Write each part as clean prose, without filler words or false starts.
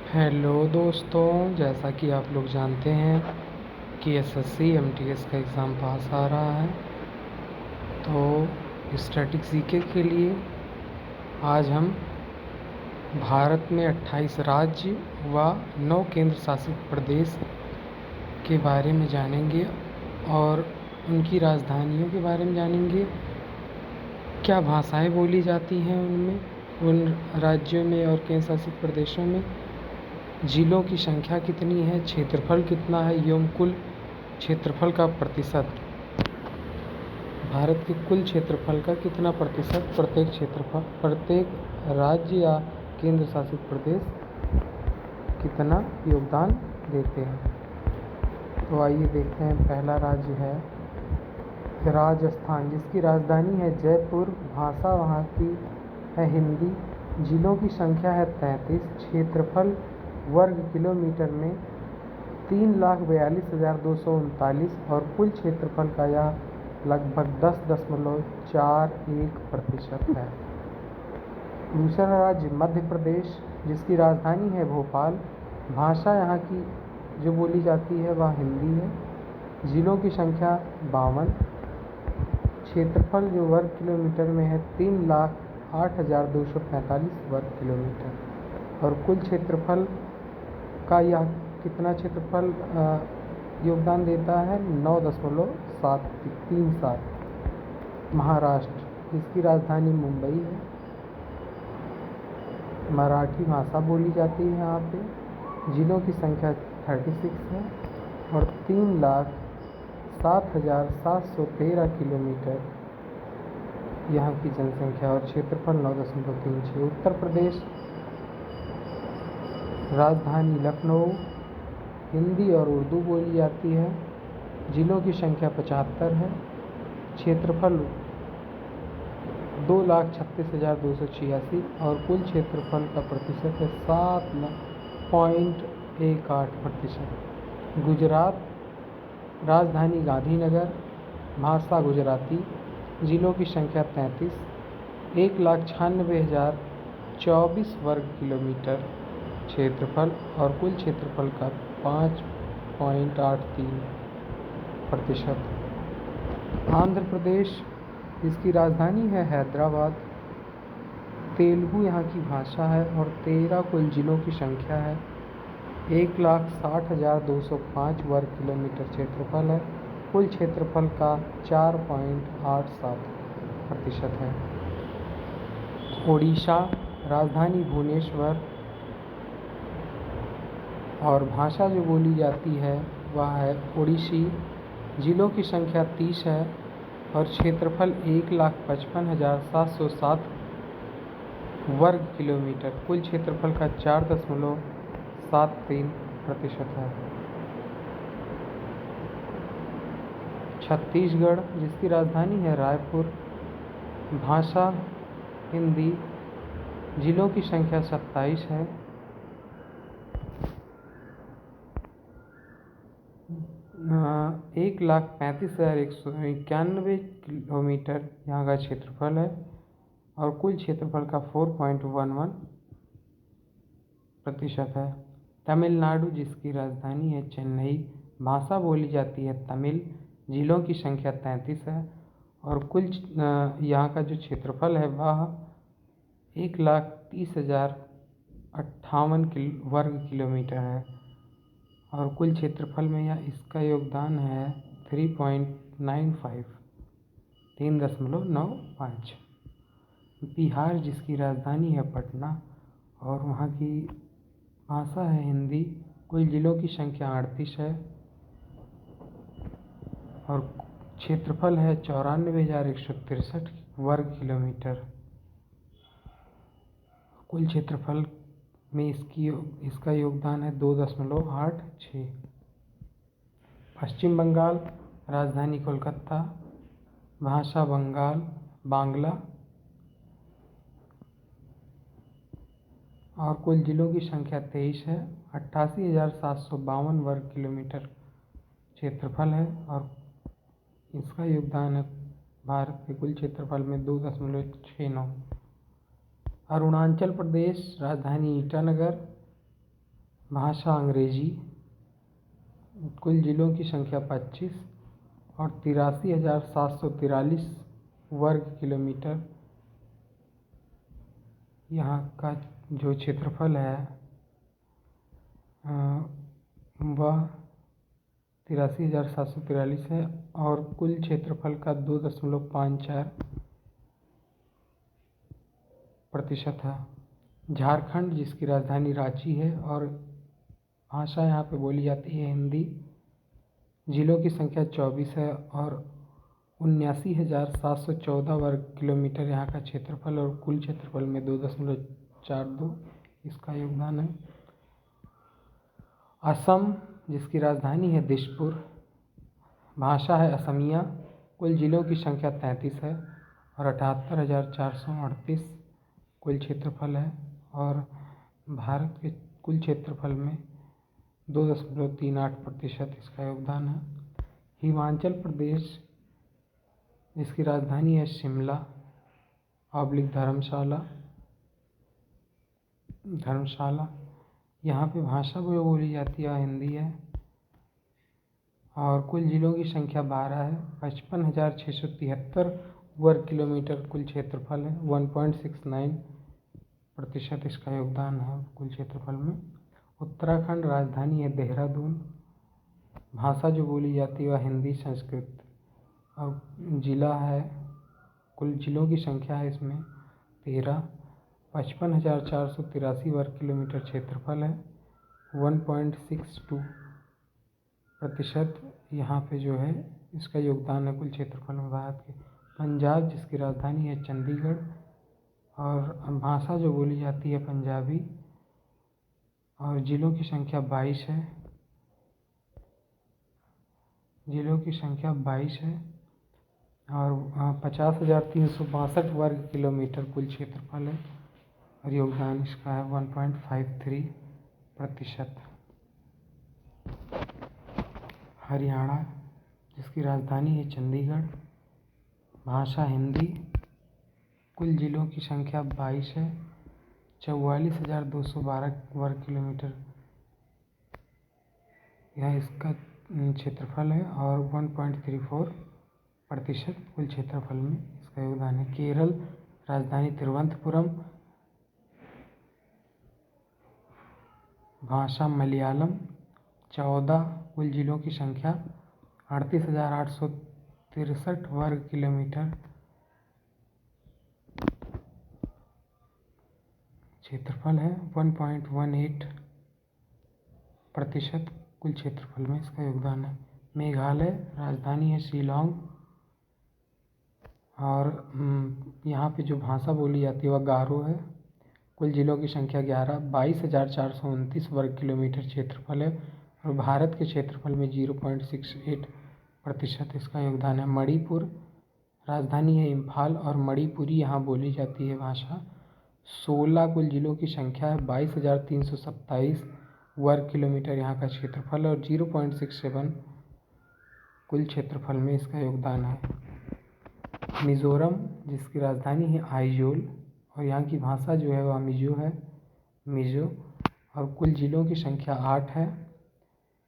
Hello दोस्तों, जैसा कि आप लोग जानते हैं कि एसएससी एमटीएस का एग्ज़ाम पास आ रहा है। तो स्टैटिक जीके के लिए आज हम भारत में 28 राज्य व 9 केंद्र शासित प्रदेश के बारे में जानेंगे और उनकी राजधानियों के बारे में जानेंगे। क्या भाषाएं बोली जाती हैं उनमें, उन राज्यों में और केंद्र शासित प्रदेशों में, जिलों की संख्या कितनी है, क्षेत्रफल कितना है एवं कुल क्षेत्रफल का प्रतिशत, भारत के कुल क्षेत्रफल का कितना प्रतिशत प्रत्येक राज्य या केंद्र शासित प्रदेश कितना योगदान देते हैं। तो आइए देखते हैं। पहला राज्य है राजस्थान, जिसकी राजधानी है जयपुर, भाषा वहाँ की है हिंदी, जिलों की संख्या है 33, क्षेत्रफल वर्ग किलोमीटर में 3,42,239 और कुल क्षेत्रफल का यह लगभग 10.41% है। दूसरा राज्य मध्य प्रदेश, जिसकी राजधानी है भोपाल, भाषा यहाँ की जो बोली जाती है वह हिंदी है, जिलों की संख्या 52, क्षेत्रफल जो वर्ग किलोमीटर में है 3,08,245 वर्ग किलोमीटर और कुल क्षेत्रफल का यह कितना क्षेत्रफल योगदान देता है 9.737। महाराष्ट्र, जिसकी राजधानी मुंबई है, मराठी भाषा बोली जाती है यहाँ पे, जिलों की संख्या 36 है और 3,07,713 किलोमीटर यहाँ की जनसंख्या और क्षेत्रफल 9.36। उत्तर प्रदेश, राजधानी लखनऊ, हिंदी और उर्दू बोली जाती है, जिलों की संख्या 75 है, क्षेत्रफल 2,36,286 और कुल क्षेत्रफल का प्रतिशत है 7.18%। गुजरात, राजधानी गांधीनगर, भाषा गुजराती, जिलों की संख्या 33, 1,96,024 वर्ग किलोमीटर क्षेत्रफल और कुल क्षेत्रफल का 5.83%। आंध्र प्रदेश, जिसकी राजधानी है हैदराबाद, तेलुगु यहाँ की भाषा है और 13 कुल जिलों की संख्या है, 1,60,205 वर्ग किलोमीटर क्षेत्रफल है, कुल क्षेत्रफल का 4.87% है। ओडिशा, राजधानी भुवनेश्वर और भाषा जो बोली जाती है वह है ओडिसी, जिलों की संख्या 30 है और क्षेत्रफल 1,55,707 वर्ग किलोमीटर, कुल क्षेत्रफल का 4.73% है। छत्तीसगढ़, जिसकी राजधानी है रायपुर, भाषा हिंदी, जिलों की संख्या 27 है, 1,35,191 किलोमीटर यहाँ का क्षेत्रफल है और कुल क्षेत्रफल का 4.11% है। तमिलनाडु, जिसकी राजधानी है चेन्नई, भाषा बोली जाती है तमिल, जिलों की संख्या 33 है और कुल यहाँ का जो क्षेत्रफल है वह 1,30,058 वर्ग किलोमीटर है और कुल क्षेत्रफल में यह इसका योगदान है 3.95। बिहार, जिसकी राजधानी है पटना और वहाँ की भाषा है हिंदी, कुल जिलों की संख्या 38 है और क्षेत्रफल है 94,163 वर्ग किलोमीटर, कुल क्षेत्रफल में इसका योगदान है 2.86। पश्चिम बंगाल, राजधानी कोलकाता, भाषा बांग्ला और कुल जिलों की संख्या 23 है, 88,752 वर्ग किलोमीटर क्षेत्रफल है और इसका योगदान है भारत के कुल क्षेत्रफल में 2.69। अरुणाचल प्रदेश, राजधानी ईटानगर, भाषा अंग्रेजी। कुल जिलों की संख्या 25 और 83,743 वर्ग किलोमीटर यहाँ का जो क्षेत्रफल है वह 83,743 है और कुल क्षेत्रफल का 2.54% है। झारखंड जिसकी राजधानी रांची है और भाषा यहाँ पे बोली जाती है हिंदी। जिलों की संख्या 24 है और 79,714 वर्ग किलोमीटर यहाँ का क्षेत्रफल और कुल क्षेत्रफल में 2.42 इसका योगदान है। असम जिसकी राजधानी है दिसपुर, भाषा है असमिया। कुल जिलों की संख्या 33 है और 78,438 कुल क्षेत्रफल है और भारत के कुल क्षेत्रफल में 2.38% इसका योगदान है। हिमाचल प्रदेश जिसकी राजधानी है शिमला धर्मशाला, यहाँ पे भाषा जो बोली जाती है हिंदी है और कुल जिलों की संख्या 12 है। 55,673 वर्ग किलोमीटर कुल क्षेत्रफल है। 1.69% इसका योगदान है कुल क्षेत्रफल में। उत्तराखंड राजधानी है देहरादून, भाषा जो बोली जाती है वह हिंदी संस्कृत और जिला है, कुल जिलों की संख्या है इसमें 13। 55,483 वर्ग किलोमीटर क्षेत्रफल है। 1.62% यहाँ पे जो है इसका योगदान है कुल क्षेत्रफल में भारत के। पंजाब जिसकी राजधानी है चंडीगढ़ और भाषा जो बोली जाती है पंजाबी और जिलों की संख्या 22 है। और 50,362 वर्ग किलोमीटर कुल क्षेत्रफल है और योगदान इसका है 1.53%। हरियाणा जिसकी राजधानी है चंडीगढ़, भाषा हिंदी। कुल जिलों की संख्या 22 है। 44,212 वर्ग किलोमीटर यह इसका क्षेत्रफल है और 1.34% कुल क्षेत्रफल में इसका योगदान है। केरल राजधानी तिरुवनंतपुरम, भाषा मलयालम। 14 कुल जिलों की संख्या 38,863 वर्ग किलोमीटर क्षेत्रफल है। 1.18% कुल क्षेत्रफल में इसका योगदान है। मेघालय राजधानी है शिलोंग और यहाँ पे जो भाषा बोली जाती है वह गारो है। कुल जिलों की संख्या 11। 22,429 वर्ग किलोमीटर क्षेत्रफल है और भारत के क्षेत्रफल में 0.68% इसका योगदान है। मणिपुर राजधानी है इम्फाल और मणिपुरी यहाँ बोली जाती है भाषा। 16 कुल जिलों की संख्या है। 22,327 वर्ग किलोमीटर यहाँ का क्षेत्रफल और 0.67 कुल क्षेत्रफल में इसका योगदान है। मिज़ोरम जिसकी राजधानी है आइजोल और यहाँ की भाषा जो है वह मिज़ो और कुल जिलों की संख्या 8 है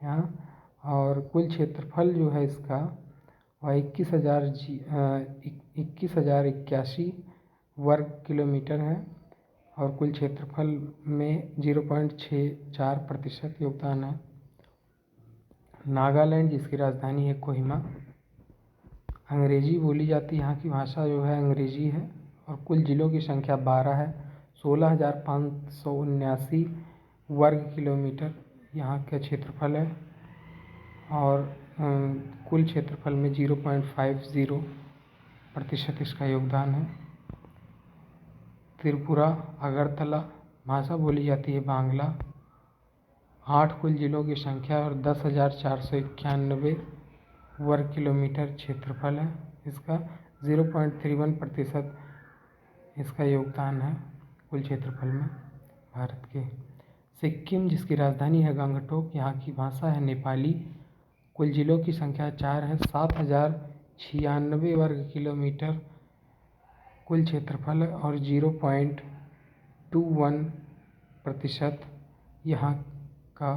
यहाँ और कुल क्षेत्रफल जो है इसका वह 21,081 वर्ग किलोमीटर है और कुल क्षेत्रफल में 0.64% योगदान है। नागालैंड जिसकी राजधानी है कोहिमा, अंग्रेजी बोली जाती है, यहाँ की भाषा जो है अंग्रेजी है और कुल जिलों की संख्या 12 है। 16,579 वर्ग किलोमीटर यहाँ का क्षेत्रफल है और कुल क्षेत्रफल में 0.50% इसका योगदान है। त्रिपुरा अगरतला, भाषा बोली जाती है बांग्ला। 8 कुल जिलों की संख्या और 10,491 वर्ग किलोमीटर क्षेत्रफल है इसका। 0.31% इसका योगदान है कुल क्षेत्रफल में भारत के। सिक्किम जिसकी राजधानी है गंगटोक, यहाँ की भाषा है नेपाली। कुल जिलों की संख्या 4 है। 7,096 वर्ग किलोमीटर कुल क्षेत्रफल है और 0.21% यहाँ का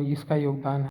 इसका योगदान है।